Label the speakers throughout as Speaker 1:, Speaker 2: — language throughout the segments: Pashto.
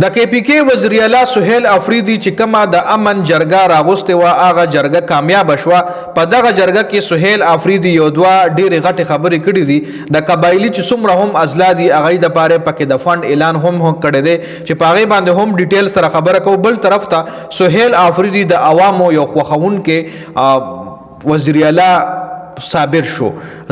Speaker 1: د کې پی کې وزیر اعلی سہیل افریدي چې کومه د امن جرګه راغوسته و هغه جرګه کامیاب شوه. په دغه جرګه کې سہیل افریدي یو دوه ډېرې غټې خبرې کړې دي. د قبایلی چې څومره هم ازلا دي هغه د پاره پکې د فند اعلان هم کړی دی چې په هغه باندې هم ډیټیل سره خبره کو. بل طرف ته سہیل افریدي د عوامو یو خوښون کې وزیر اعلی صابر شو،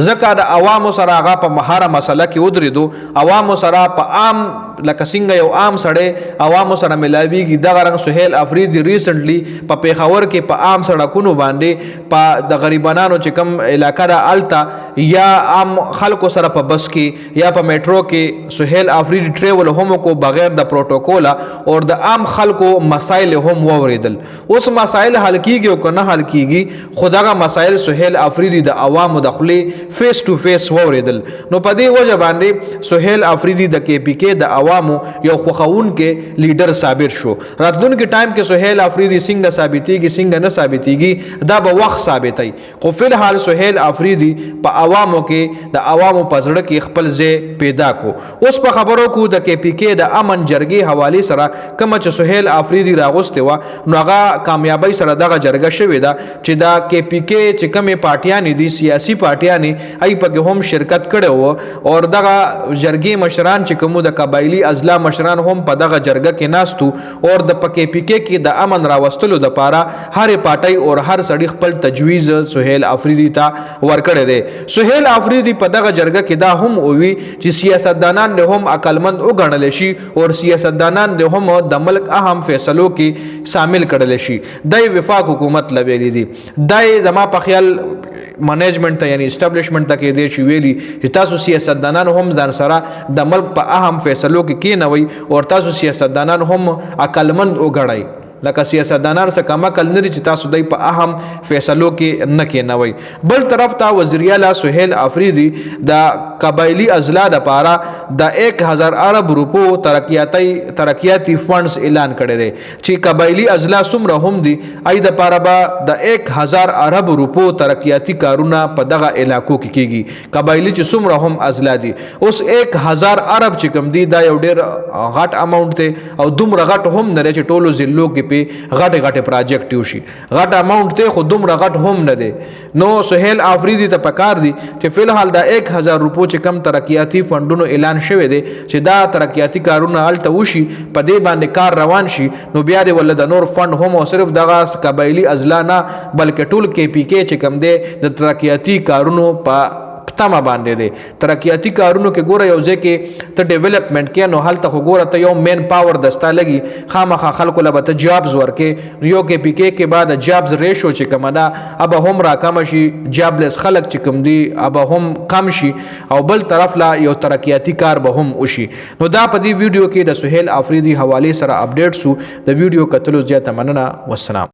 Speaker 1: ځکه د عوامو سره هغه په مهاره مسله کې ودرېدو. عوامو سره په عام لکه څنګه یو عام سړی عوامو سره ملاویږي دغه رنګ سہیل افریدي ریسنټلی په پیښور کې په عام سړکونو باندې په د غریبانو چې کوم علاقه ده هلته یا عام خلکو سره په بس کې یا په میټرو کې سہیل افریدي ټریول هم کو بغیر د پروتوکوله او د عام خلکو مسایل هم واوریدل. اوس مسایل حل کیږي او کنه حل کیږي خو دغه مسایل سہیل افریدي د عوامو د خولې فیس ټو فیس واوریدل. نو په دې وجه باندې سہیل افریدي د کې پی کې د عوامو یو خوښون کې لیډر ثابت شو. راتلونکي ټایم کې سہیل افریدي څنګه ثابتېږي څنګه نه ثابتېږي دا به وخت ثابتوي. خو فی الحال سہیل افریدي په عوامو کې د عوامو په زړه کې خپل ځای پیدا کو. اوس په خبرو کو د کې پی کې د امن جرګې حواله سره کوم چې سہیل افریدي راغوسته و نو هغه کامیابی سره دغه جرګه شوې ده چې دا کې پی کې چې کومه پارټیان دي سیاسي پارټیان ای په هم شرکت کړي وو او دغه جرګې مشران چې کوم د قبایلی ازلا مشران هم په دغه جرګه کې ناستو او د پکې پی کې د امن راوستلو د پاره هر پارټي او هر سړي خپل تجویز سہیل افریدي ته ورکړی دی. سہیل افریدي په دغه جرګه کې دا هم وی چې سیاستدانان له هم عقلمند وګڼل شي او سیاستدانان له هم د ملک اهم فیصلو کې شامل کړل شي. د وفاق حکومت لویلی دي د زما په خیال منیجمنت ته یعنی اسټابلیشمنت ته کې دی چې ویلي چې تاسو سیاستدانان هم ځان سره د ملک په اهم فیصلو کې کینوي او تاسو سیاستدانان هم عقلمند وګڼئ. لکه سیاستدانان څخه کم عقل نری چې تاسو دای په اهم فیصلو کې نه کینوي. بل طرف ته وزیر اعلی سہیل افریدي د قبایلی ازلا د پاره د 1000 ارب روپو ترقیاتی فندز اعلان کړی دی چې قبایلی ازلا څومره هم دي ای د پاره به د 1000 ارب روپو ترقیاتی کارونه په دغه علاقو کې کیږي. قبایلی چې څومره هم ازلا دي اوس 1000 ارب چې کوم دي دا یو ډیر غټ اماونټ دی او دومره غټ هم نه چې ټولو ضلعو کې غټه غټه پروجیکټ یوشي غټ اماونټ ته خو دومره غټ هم نه دی. نو سہیل افریدي ته پکار دي چې فی الحال د 1000 روپو چې کم ترقیاتی فندونو اعلان شوی دی چې دا ترقیاتی کارونه الته وشي په دې باندې کار روان شي نو بیا دی ول د نور فند هم او صرف دغه قبایلی ازلا نه بلکې ټول کې پی کې چې کم دی د ترقیاتی کارونو په تمه باندې دي. ترقیاتی کارونو کې ګوره یو ځکه ته ډیولپمنٹ کې نو هلته خو ګوره ته یو مین پاور دستا لګي خامخا خلکو له به جابز ورکې یو کې پی کې بعد جابز ریشو چې کومه ده اب هم را کم شي جابلس خلک چې کوم دي اب هم کم شي او بل طرف لا یو ترقیاتی کار به هم وشي. نو دا په دې ویډیو کې د سہیل افریدي حواله سره اپډیټ سو. د ویډیو کتلو زیاته مننه. والسلام.